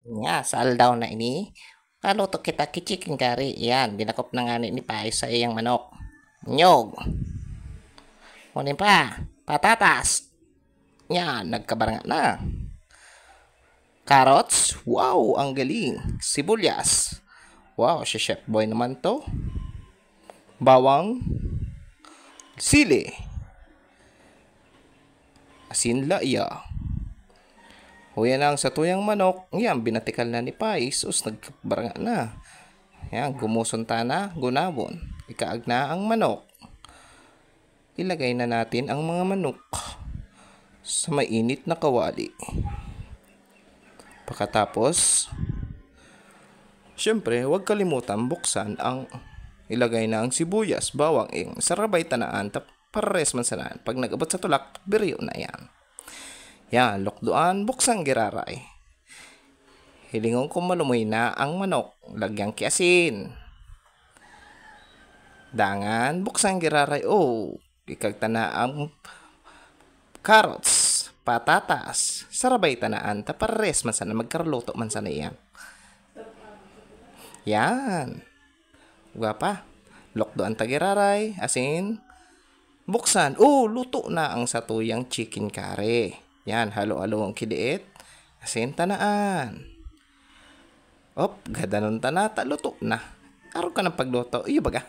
Nga, sal daw na ini. Kaluto kita chicken curry. Yan, dinakop na nga ni Pai sa iyang manok. Nyog. Kunin pa. Patatas. Yan, nagkabaranga na. Carrots. Wow, ang galing. Sibuyas. Wow, si Chef Boy naman to. Bawang. Sili. Asin laya. O yan ang satuyang manok. Yan, binatikal na ni Pai. Sus, nagkabaranga na. Yan, gumusunta na, gunabon. Ikaag na ang manok. Ilagay na natin ang mga manok sa mainit na kawali. Pagkatapos, syempre, huwag kalimutan buksan ang ilagay na ang sibuyas, bawang, sarabay tanaan, pares man sanaan. Pag nag-abot sa tulak, biriyo na yan. Yan, lokduan, buksang giraray. Hilingon ko malumoy na ang manok, lagyang kiasin. Dangan, buksang giraray, ikagtana ang carrots, patatas, sarabay tanaan, pares man sana, magkarluto man sana yan. Yan. Guwapa. Lokdoan tagiraray, asin. Buksan. Luto na ang satuyang chicken curry. Yan, halo-halo ang kidiit. Asin tanaan. Gadanon tanata, luto na. Araw ka ng pagluto. Iyo baga.